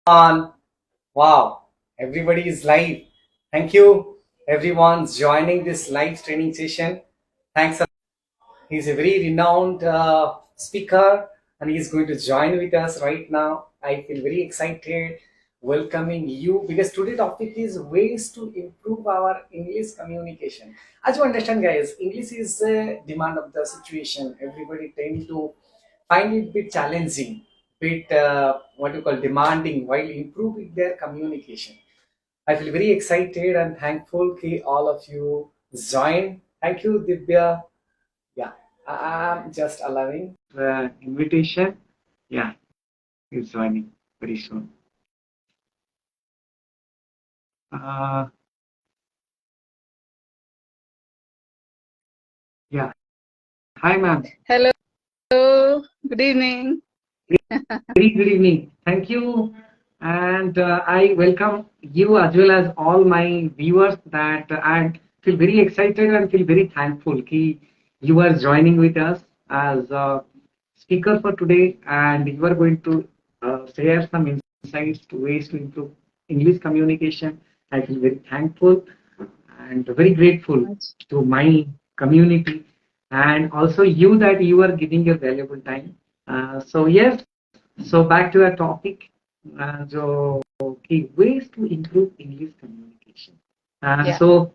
On. Wow, everybody is live. Thank you, everyone's joining this live training session. Thanks. He's a very renowned speaker, and he's going to join with us right now. I feel very excited welcoming you because today topic is ways to improve our English communication. As you understand, guys, English is a demand of the situation. Everybody tend to find it bit challenging, bit what you call demanding while improving their communication. I feel very excited and thankful that all of you join. Thank you, Divya. Yeah, I'm just allowing the invitation. Yeah, he's joining very soon. Uh, yeah. Hi, ma'am. Hello, good evening. Very good evening. Thank you. And I welcome you as well as all my viewers that I feel very excited and feel very thankful that you are joining with us as a speaker for today and you are going to share some insights to ways to improve English communication. I feel very thankful and very grateful to my community and also you that you are giving your valuable time. Yes, so back to our topic. So okay, ways to improve English communication. Yeah, So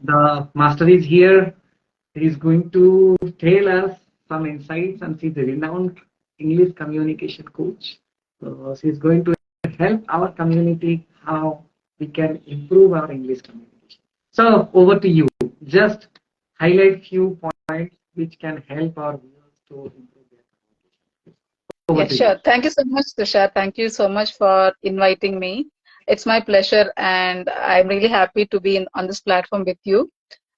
the master is here. He is going to tell us some insights, and she's a renowned English communication coach. So she's going to help our community how we can improve our English communication. So over to you. Just highlight few points which can help our viewers to improve their communication. Over yeah, to you. sure. Thank you so much, Tushar. Thank you so much for inviting me. It's my pleasure, and I'm really happy to be on this platform with you.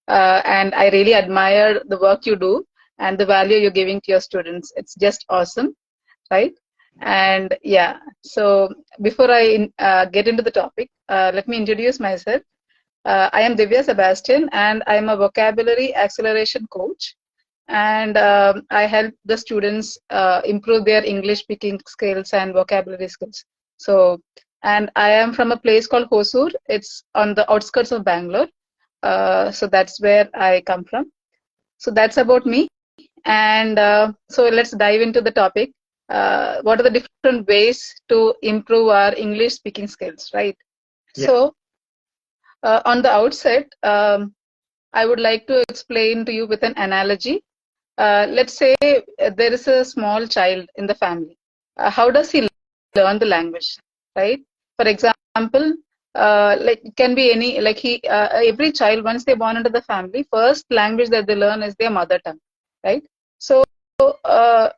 And I really admire the work you do and the value you're giving to your students. It's just awesome, right? And yeah, so before I get into the topic, let me introduce myself. I am Divya Sebastian, and I'm a vocabulary acceleration coach. And I help the students improve their English speaking skills and vocabulary skills. So, and I am from a place called Hosur. It's on the outskirts of Bangalore. So that's where I come from. So that's about me. And so let's dive into the topic. What are the different ways to improve our English speaking skills, right? Yeah. So on the outset, I would like to explain to you with an analogy. Let's say there is a small child in the family. How does he learn the language, right? For example, like it can be any like every child once they born into the family, first language that they learn is their mother tongue, right? So, uh,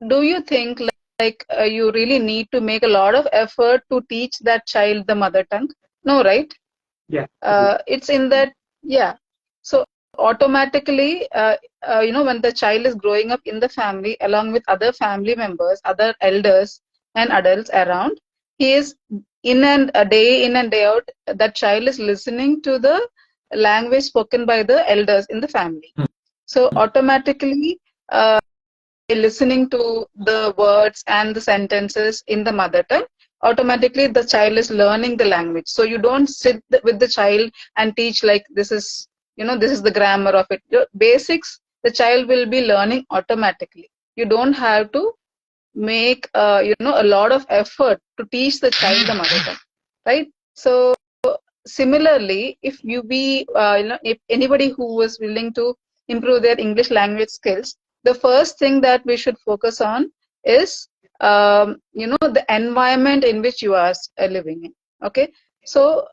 do you think you really need to make a lot of effort to teach that child the mother tongue? No, right? Yeah. It's in that, yeah. So automatically, when the child is growing up in the family along with other family members, other elders and adults around, he is in and a day in and day out, that child is listening to the language spoken by the elders in the family. So automatically, listening to the words and the sentences in the mother tongue, automatically the child is learning the language. So you don't sit with the child and teach like this is, this is the grammar of it. The basics, the child will be learning automatically. You don't have to make, a lot of effort to teach the child the mother tongue, right? So similarly, if you be, if anybody who is willing to improve their English language skills, the first thing that we should focus on is, the environment in which you are living in. Okay, so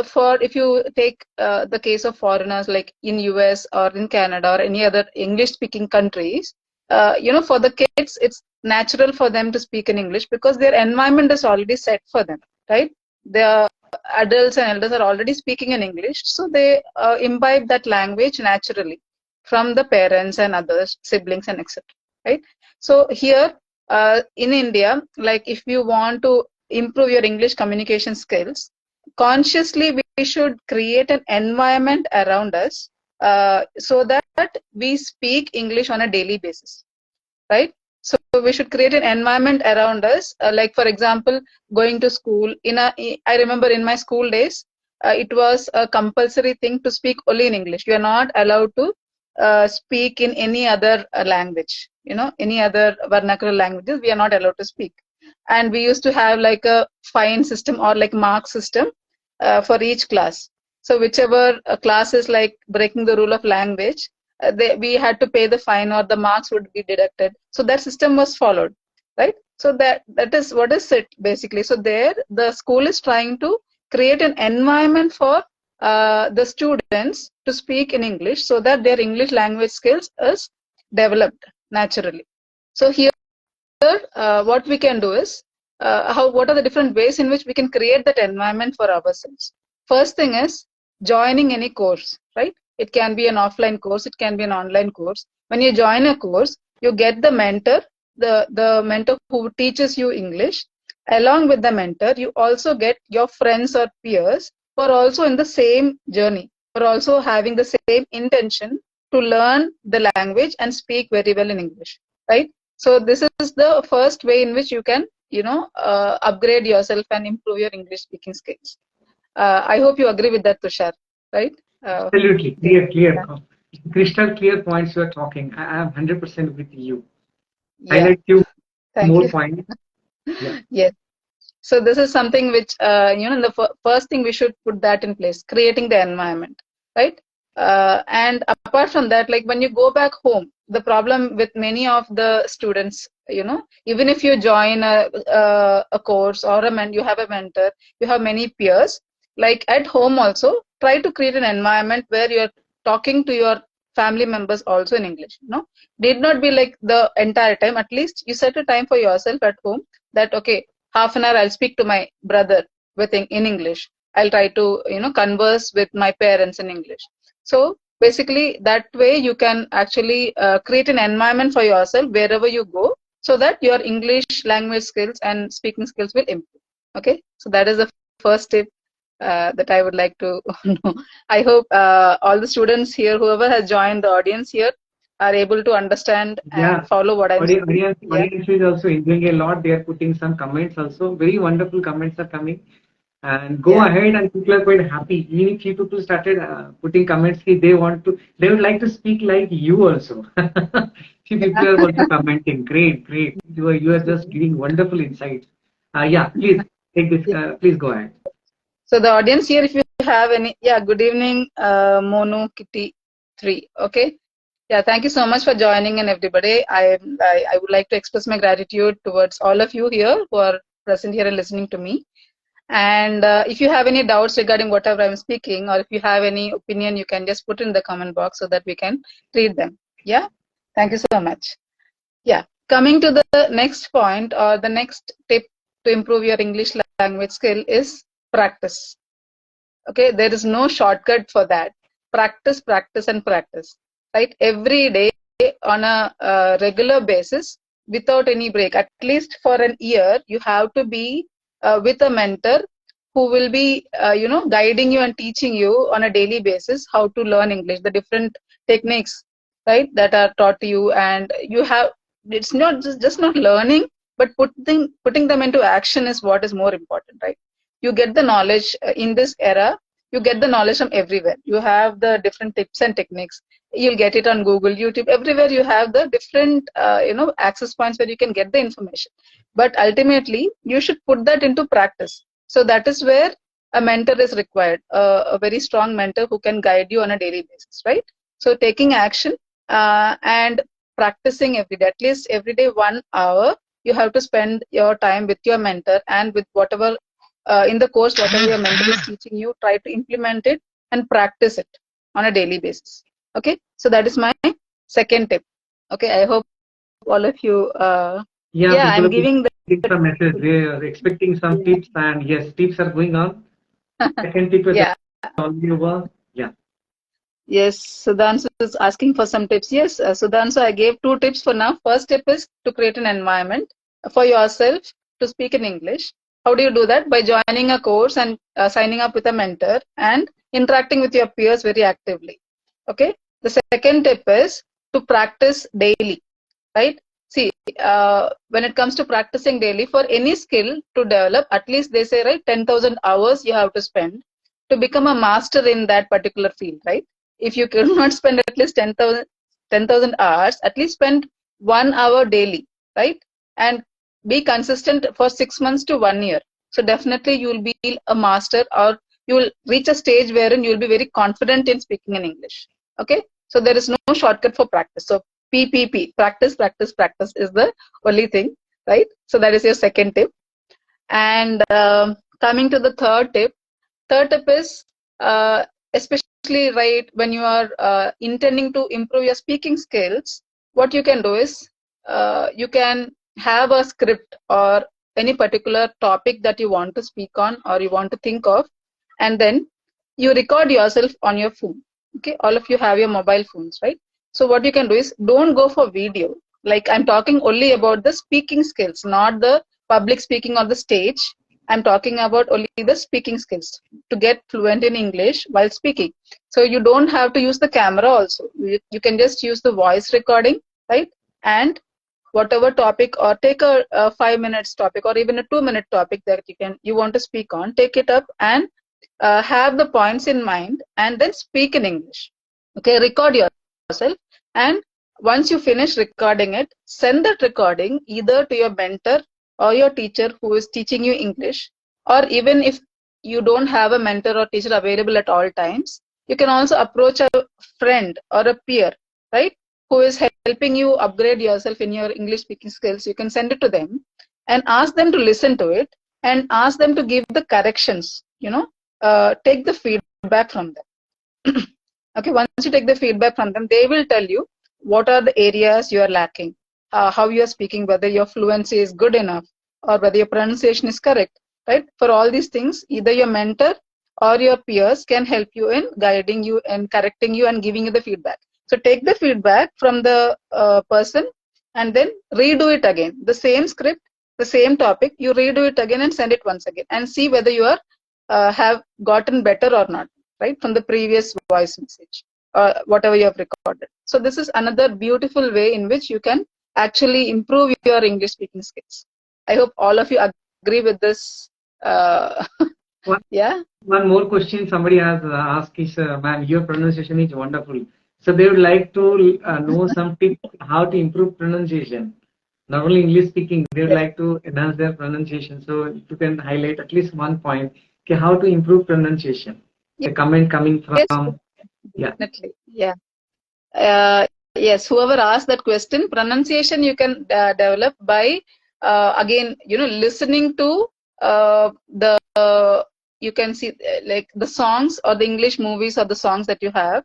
for if you take the case of foreigners like in US or in Canada or any other English-speaking countries, for the kids, it's natural for them to speak in English because their environment is already set for them, right? They adults and elders are already speaking in English, so they imbibe that language naturally from the parents and others, siblings and etc. Right? So here in India, like if you want to improve your English communication skills, consciously we should create an environment around us so that we speak English on a daily basis, right? So we should create an environment around us. Like for example, going to school. I remember in my school days, it was a compulsory thing to speak only in English. You are not allowed to speak in any other language. Any other vernacular languages, we are not allowed to speak. And we used to have like a fine system or like mark system for each class. So whichever class is like breaking the rule of language, we had to pay the fine or the marks would be deducted. So that system was followed, right? So that is what is it basically. So there, the school is trying to create an environment for the students to speak in English so that their English language skills is developed naturally. So here, what we can do is what are the different ways in which we can create that environment for ourselves. First thing is joining any course, right? It can be an offline course, it can be an online course. When you join a course, you get the mentor, the mentor who teaches you English. Along with the mentor, you also get your friends or peers who are also in the same journey, who are also having the same intention to learn the language and speak very well in English, right? So this is the first way in which you can, upgrade yourself and improve your English speaking skills. I hope you agree with that, Tushar, right? Absolutely Yeah. clear, crystal clear points you are talking. I am 100% with you. Yeah. Highlight few Thank more you. points. Yeah. Yes. So this is something which, the first thing we should put that in place, creating the environment, right? And apart from that, like when you go back home, the problem with many of the students, even if you join a course or you have a mentor, you have many peers, like at home also, try to create an environment where you're talking to your family members also in English, Did not be like the entire time. At least you set a time for yourself at home that, okay, half an hour I'll speak to my brother in English. I'll try to converse with my parents in English. So basically that way you can actually create an environment for yourself wherever you go, so that your English language skills and speaking skills will improve. Okay, so that is the first tip that I would like to know. I hope all the students here, whoever has joined the audience here, are able to understand Yeah. and follow what I'm saying. Yeah. Audience is also enjoying a lot. They are putting some comments also. Very wonderful comments are coming. And go Yeah. ahead, and people are quite happy. Even if few people started putting comments, they would like to speak like you also. Few people are also commenting. Great, great. You are just giving wonderful insights. Yeah, please take this. Please go ahead. So the audience here, if you have any, yeah, good evening, Monu Kitty 3. Okay. Yeah, thank you so much for joining in, everybody. I would like to express my gratitude towards all of you here who are present here and listening to me. And if you have any doubts regarding whatever I'm speaking, or if you have any opinion, you can just put in the comment box so that we can read them. Yeah. Thank you so much. Yeah. Coming to the next point, or the next tip to improve your English language skill is practice. Okay, there is no shortcut for that. Practice, practice, and practice, right? Every day on a regular basis without any break. At least for an year, you have to be with a mentor who will be, guiding you and teaching you on a daily basis how to learn English, the different techniques, right, that are taught to you. And you have, it's not just not learning, but putting them into action is what is more important, right? You get the knowledge in this era, you get the knowledge from everywhere. You have the different tips and techniques, you'll get it on Google, YouTube, everywhere. You have the different access points where you can get the information, but ultimately you should put that into practice. So that is where a mentor is required, a very strong mentor who can guide you on a daily basis, right? So taking action and practicing every day, at least every day 1 hour, you have to spend your time with your mentor and with whatever in the course, whatever your mentor is teaching you, try to implement it and practice it on a daily basis. Okay, so that is my second tip. Okay, I hope all of you, Yeah, yeah, people I'm are giving the putting some message. They are expecting some tips, and yes, tips are going on. Second tip is yeah. already over. Yeah. Yes, Sudhanshu is asking for some tips. Yes, Sudhanshu, I gave 2 tips for now. First tip is to create an environment for yourself to speak in English. How do you do that? By joining a course and signing up with a mentor and interacting with your peers very actively. Okay. The second tip is to practice daily, right? See, when it comes to practicing daily for any skill to develop, at least they say, right, 10,000 hours you have to spend to become a master in that particular field, right? If you cannot spend at least 10,000 hours, at least spend 1 hour daily, right? And be consistent for 6 months to 1 year. So definitely you will be a master, or you will reach a stage wherein you will be very confident in speaking in English. Okay. So there is no shortcut for practice. So PPP, practice, practice, practice is the only thing, right? So that is your second tip. And coming to the third tip is especially right when you are intending to improve your speaking skills, what you can do is you can have a script or any particular topic that you want to speak on or you want to think of, and then you record yourself on your phone. Okay, all of you have your mobile phones, right? So what you can do is don't go for video. Like, I'm talking only about the speaking skills, not the public speaking on the stage. I'm talking about only the speaking skills to get fluent in English while speaking. So you don't have to use the camera also. You can just use the voice recording, right? And whatever topic, or take a 5 minutes topic or even a 2 minute topic that you want to speak on, take it up and have the points in mind and then speak in English. Okay, record yourself, and once you finish recording it, send that recording either to your mentor or your teacher who is teaching you English, or even if you don't have a mentor or teacher available at all times, you can also approach a friend or a peer, right, who is helping you upgrade yourself in your English speaking skills. You can send it to them and ask them to listen to it and ask them to give the corrections, take the feedback from them. Okay, once you take the feedback from them, they will tell you what are the areas you are lacking, how you are speaking, whether your fluency is good enough or whether your pronunciation is correct, right? For all these things, either your mentor or your peers can help you in guiding you and correcting you and giving you the feedback. So take the feedback from the person and then redo it again. The same script, the same topic, you redo it again and send it once again and see whether you are have gotten better or not, right, from the previous voice message or whatever you have recorded. So this is another beautiful way in which you can actually improve your English speaking skills. I hope all of you agree with this. One, Yeah. one more question somebody has asked is, ma'am, your pronunciation is wonderful. So they would like to know some tips how to improve pronunciation. Not only English speaking, they would Yes. like to enhance their pronunciation. So if you can highlight at least one point, okay, how to improve pronunciation. The comment coming Yes, from, yeah. definitely. Yeah. Uh, yes, whoever asked that question, pronunciation you can develop by again, listening to the you can see like the songs or the English movies or the songs that you have.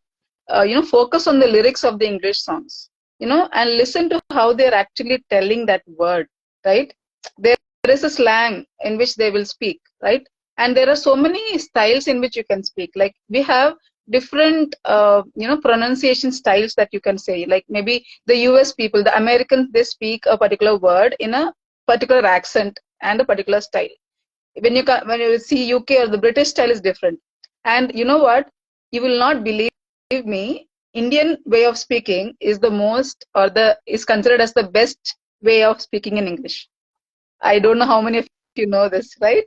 Focus on the lyrics of the English songs, and listen to how they're actually telling that word, right? There is a slang in which they will speak, right? And there are so many styles in which you can speak. Like, we have different pronunciation styles that you can say. Like, maybe the US people, the Americans, they speak a particular word in a particular accent and a particular style. When you see UK or the British style is different. And you know what, you will not believe me, Indian way of speaking is the most, or the is considered as the best way of speaking in English. I don't know how many of you know this, right?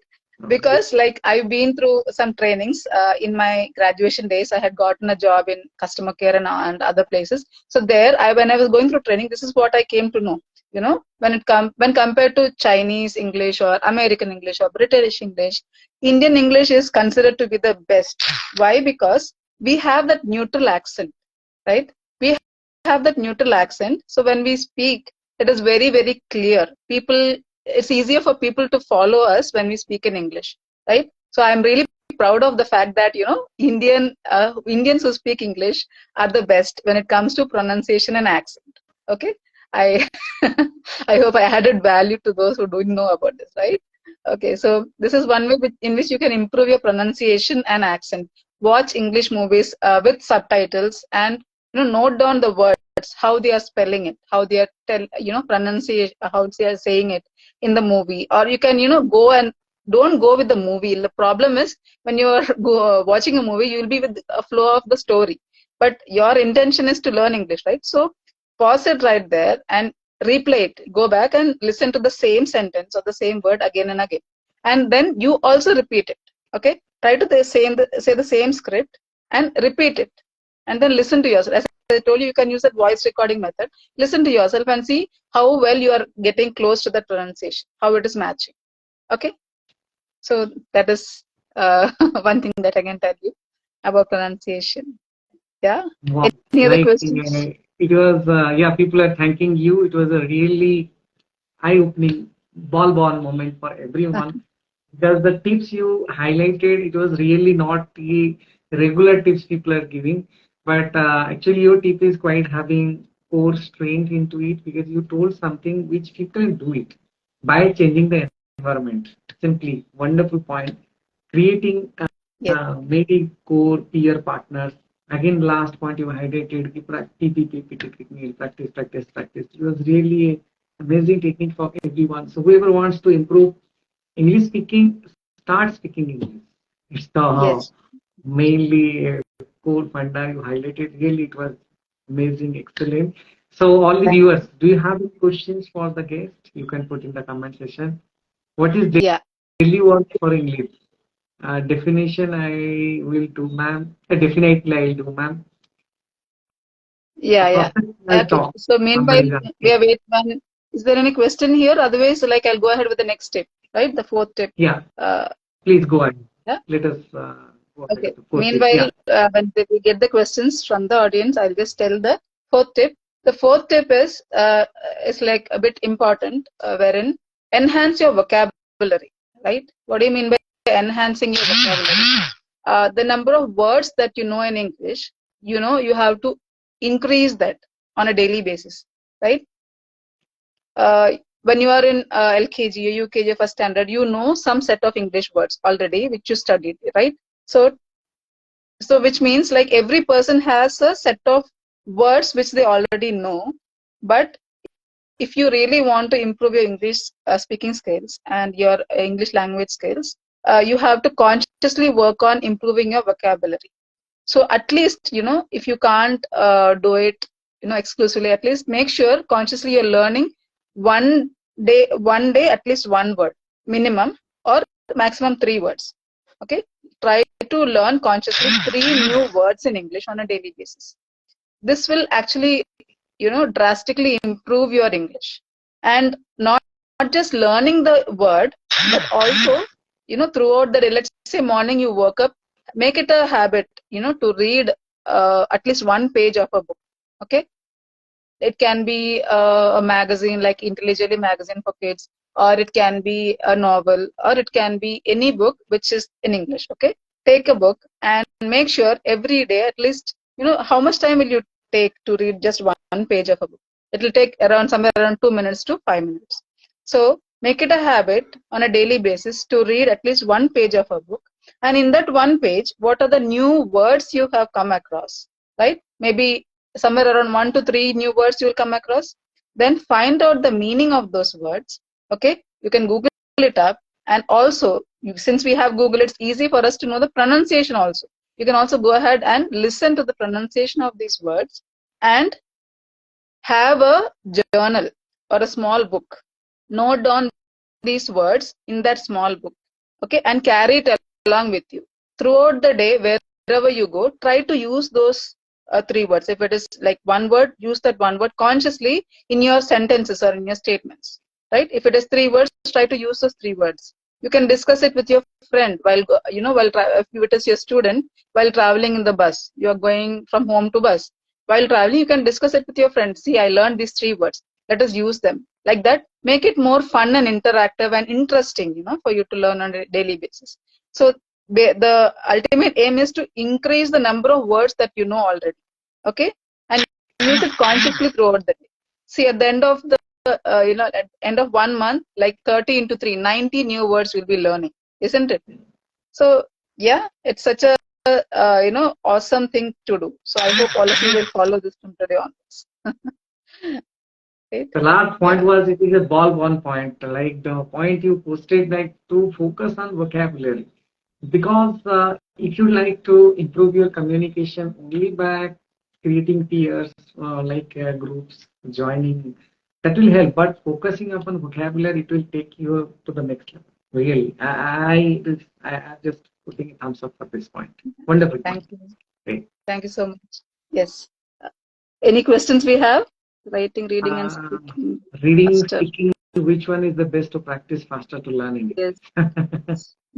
Because, like, I've been through some trainings in my graduation days. I had gotten a job in customer care and other places. So there, when I was going through training, this is what I came to know. When compared to Chinese English or American English or British English, Indian English is considered to be the best. Why? Because we have that neutral accent, right? We have that neutral accent. So when we speak, it is very, very clear. It's easier for people to follow us when we speak in English, right? So I'm really proud of the fact that, Indians who speak English are the best when it comes to pronunciation and accent. Okay. I I hope I added value to those who don't know about this, right? Okay, so this is one way in which you can improve your pronunciation and accent. Watch English movies with subtitles, and note down the words, how they are spelling it, how they are pronunciation, how they are saying it in the movie. Or you can go and don't go with the movie. The problem is, when you are watching a movie, you will be with a flow of the story, but your intention is to learn English, right? So pause it right there and replay it, go back and listen to the same sentence or the same word again and again, and then you also repeat it. Okay, try to say the same script and repeat it, and then listen to yourself. As I told you, you can use that voice recording method. Listen to yourself and see how well you are getting close to that pronunciation, how it is matching. Okay, so that is one thing that I can tell you about pronunciation. Yeah. Wow. Any other Like questions? it was, yeah, people are thanking you. It was a really eye-opening ball moment for everyone. Because the tips you highlighted, it was really not the regular tips people are giving, but actually your tip is quite having core strength into it because you told something which people can do it by changing the environment. Simply, wonderful point. Creating Yes. maybe core peer partners. Again, last point you highlighted, practice. It was really amazing technique for everyone. So whoever wants to improve English speaking, start speaking English. It's the Yes. mainly core funda you highlighted. Really, it was amazing, excellent. So all the viewers, do you have any questions for the guest? You can put in the comment section. What is Yeah. daily work for English? Definition I will do, ma'am. Definitely I will do, ma'am. A Yeah. professional Okay. talk. So meanwhile, Somebody is we asking. are waiting on. Is there any question here? Otherwise, like I'll go ahead with the next tip, right? The fourth tip. Yeah, Uh, please go ahead. yeah. Let us go ahead Okay. with the fourth tip. Meanwhile, Yeah. we get the questions from the audience, I'll just tell the fourth tip. The fourth tip is like a bit important, wherein enhance your vocabulary, right? What do you mean by enhancing your vocabulary? The number of words that you know in English, you have to increase that on a daily basis, right? When you are in LKG or UKG first standard, you know some set of English words already which you studied, right? So which means like every person has a set of words which they already know, but if you really want to improve your English speaking skills and your English language skills, you have to consciously work on improving your vocabulary. So at least, if you can't do it, exclusively, at least make sure consciously you're learning one one day at least one word minimum, or maximum three words. Okay, try to learn consciously three new words in English on a daily basis. This will actually, drastically improve your English, and not just learning the word, but also, throughout the day. Let's say morning you woke up, make it a habit, to read at least one page of a book. Okay, it can be a magazine like Intelligently magazine for kids, or it can be a novel, or it can be any book which is in English. Okay, take a book and make sure every day at least, how much time will you take to read just one page of a book? It will take around somewhere around 2 minutes to 5 minutes. So make it a habit on a daily basis to read at least one page of a book. And in that one page, what are the new words you have come across? Right? Maybe somewhere around 1 to 3 new words you will come across. Then find out the meaning of those words. Okay, you can Google it up, and also since we have Google, it's easy for us to know the pronunciation also. You can also go ahead and listen to the pronunciation of these words, and have a journal or a small book. Note down these words in that small book. Okay, and carry it along with you throughout the day. Wherever you go, try to use those three words. If it is like one word, use that one word consciously in your sentences or in your statements, right? If it is three words, try to use those three words. You can discuss it with your friend while if it is your student, while traveling in the bus. You are going from home to bus. While traveling, you can discuss it with your friends. See, I learned these three words, let us use them. Like that, make it more fun and interactive and interesting, for you to learn on a daily basis. So the ultimate aim is to increase the number of words that you know already. Okay, and use it consciously throughout the day. See, at the end of the at end of 1 month, like 30 into 3, 90 new words will be learning, isn't it? So yeah, it's such a awesome thing to do. So I hope all of you will follow this from today onwards. Right? The last point Yeah. was it is a ball one point, like the point you posted, like to focus on vocabulary. Because if you like to improve your communication only by creating peers, like groups, joining that will help. But focusing upon vocabulary, it will take you to the next level. Really, I just putting a thumbs up for this point. Wonderful point. Thank you. Great. Thank you so much. Yes. Any questions we have? Writing, reading, and Uh, speaking Reading, faster. speaking, which one is the best to practice faster to learning? Yes.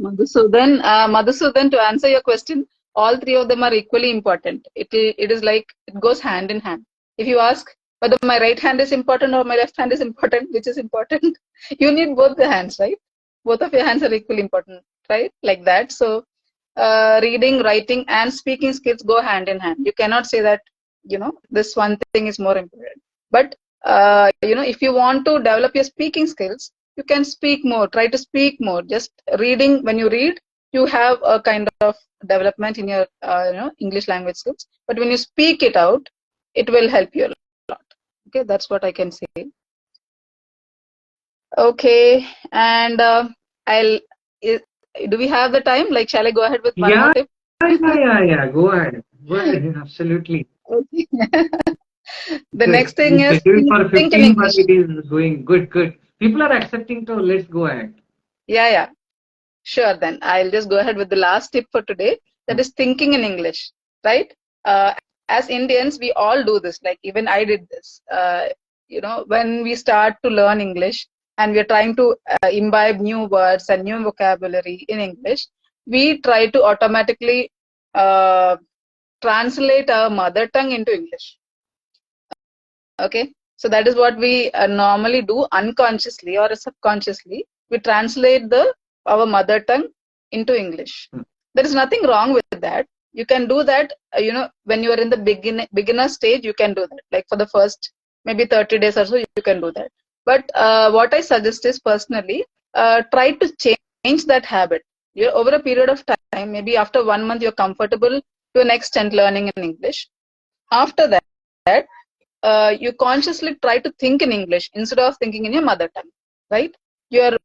Madhusudan, to answer your question, all three of them are equally important. It is like it goes hand in hand. If you ask whether my right hand is important or my left hand is important, which is important, you need both the hands, right? Both of your hands are equally important, right? Like that. So, reading, writing, and speaking skills go hand in hand. You cannot say that, this one thing is more important. But, if you want to develop your speaking skills, you can speak more, try to speak more. Just reading, when you read, you have a kind of development in your English language skills. But when you speak it out, it will help you a lot. Okay, that's what I can say. Okay, and I'll do we have the time, like shall I go ahead with one more Yeah, tip? yeah. Go ahead. Go ahead. Absolutely. Okay. The Good. next thing We is scheduled for think in 15, but English. it is going good, good. People are accepting, so let's go ahead. Yeah. Sure, then I'll just go ahead with the last tip for today. That is thinking in English, right? Uh, as Indians, we all do this. Like even I did this. When we start to learn English and we're trying to imbibe new words and new vocabulary in English, we try to automatically uh, translate our mother tongue into English. Okay, so that is what we normally do unconsciously or subconsciously. We translate our mother tongue into English. There is nothing wrong with that. You can do that. When you are in the beginner stage, you can do that. Like for the first maybe 30 days or so, you can do that. But what I suggest is personally, try to change that habit. Over a period of time, maybe after 1 month, you're comfortable to an extent learning in English. After that, you consciously try to think in English instead of thinking in your mother tongue, right? You're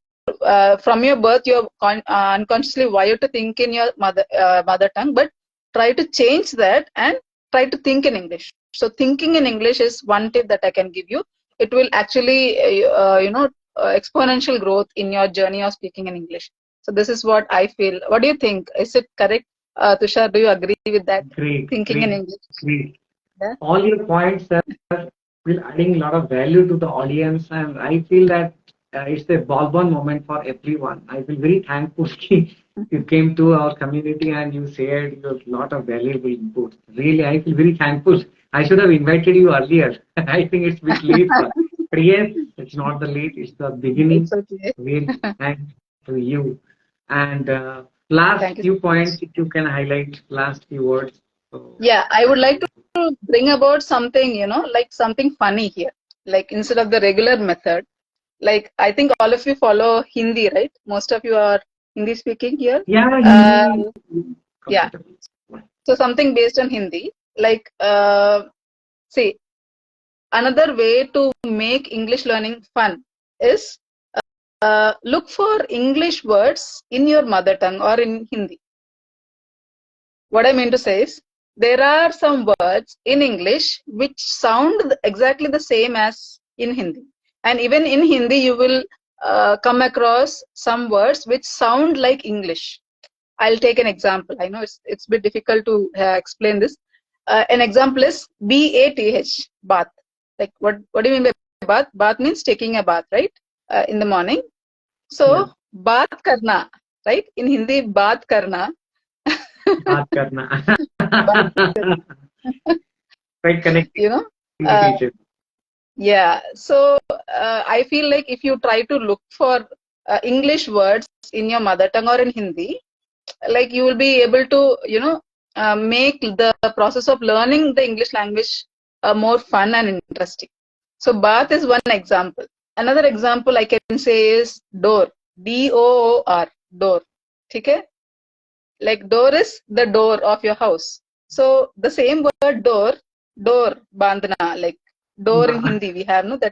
from your birth, you're unconsciously wired to think in your mother tongue, but try to change that and try to think in English. So thinking in English is one tip that I can give you. It will actually, exponential growth in your journey of speaking in English. So this is what I feel. What do you think? Is it correct, Tushar? Do you agree with that? Great, Thinking in great, English. great. Yeah. All your points will adding a lot of value to the audience, and I feel that it's a ballborn moment for everyone. I feel very thankful you came to our community and you shared your lot of valuable input. Really, I feel very thankful. I should have invited you earlier. I think it's a bit late, but yes, it's not the late, it's the beginning. It's okay. Really, thanks to you. And last Thank you few so much. points, if you can highlight last few words. So, Yeah, I would like to bring about something, like something funny here. Like instead of the regular method, like I think all of you follow Hindi, right? Most of you are Hindi speaking here. yeah, Uh, Hindi yeah, comfortable. so something based on Hindi. Like, see, another way to make English learning fun is look for English words in your mother tongue or in Hindi. What I mean to say is, there are some words in English which sound exactly the same as in Hindi. And even in Hindi, you will come across some words which sound like English. I'll take an example. I know it's a bit difficult to explain this. An example is BATH, bath. Like what do you mean by bath? Bath means taking a bath, right? In the morning. Yeah, So, baat karna, right? In Hindi, baat karna. baat karna. Baat, Quite connecting you know, with uh, each other. yeah. So, I feel like if you try to look for English words in your mother tongue or in Hindi, like you will be able to, make the process of learning the English language more fun and interesting. So, bath is one example. Another example I can say is door. DOOR, door. Okay? Like door is the door of your house. So the same word door, bandhna, like door in Hindi we have, no, that,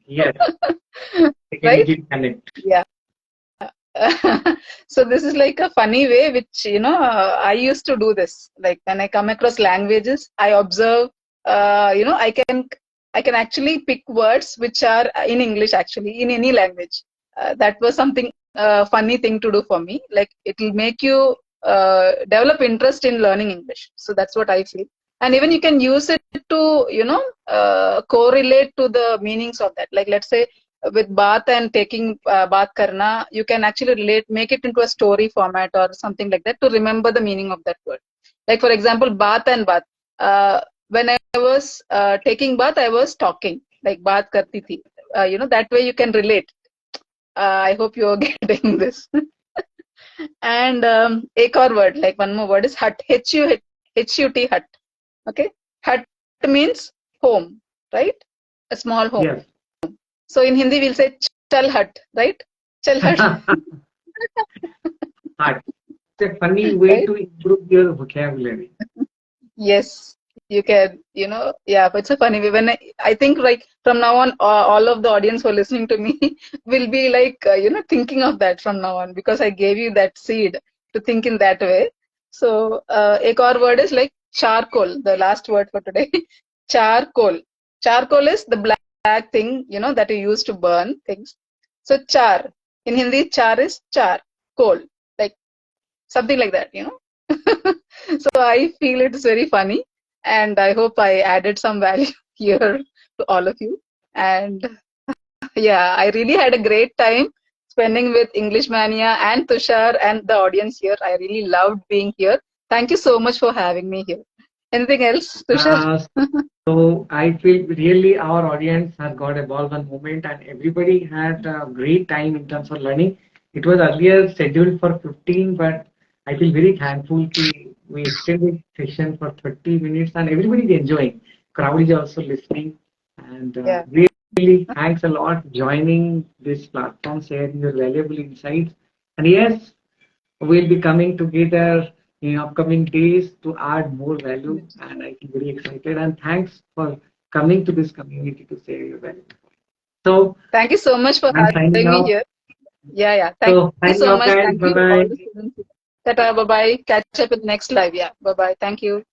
Yes, I can right? easily connect. Yeah. So this is like a funny way which, I used to do this. Like when I come across languages, I observe, I can I can actually pick words which are in English, actually, in any language. That was something funny thing to do for me. Like, it will make you develop interest in learning English. So that's what I feel. And even you can use it to, correlate to the meanings of that. Like, let's say with bath and taking bath karna, you can actually make it into a story format or something like that to remember the meaning of that word. Like, for example, bath and bath. When I was taking bath, I was talking, like bath karti thi. That way you can relate. I hope you're getting this. And ek aur word, like one more word is hut. H-U-T, hut. Okay. Hut means home, right? A small home. Yes. So in Hindi, we'll say chal hut, right? Chal hut. Hard. It's a funny way Right? to improve your vocabulary. Yes, you can, yeah, but it's a funny way. I think, like, from now on, all of the audience who are listening to me will be like, thinking of that from now on, because I gave you that seed to think in that way. So, ek aur word is like charcoal, the last word for today. Charcoal. Charcoal is the black thing, that you use to burn things. So, char. In Hindi, char is char, coal, like something like that. So I feel it's very funny, and I hope I added some value here to all of you. And yeah, I really had a great time spending with English Mania and Tushar and the audience here. I really loved being here. Thank you so much for having me here. Anything else, Tushar? Uh, so I feel really our audience has got a ball one moment and everybody had a great time in terms of learning. It was earlier scheduled for 15, but I feel very thankful that we extended session for 30 minutes and everybody is enjoying. Crowd is also listening and Yeah. really thanks a lot joining this platform, sharing your valuable insights. And yes, we'll be coming together in upcoming days to add more value and I feel very excited and thanks for coming to this community to share your value. So Thank you so much for I'm signing having me off. here. Yeah, yeah. Thank So you signing so off much. guys. Thank Bye you all bye. the students. Tata, bye bye. Catch up with next live. Yeah, bye bye. Thank you.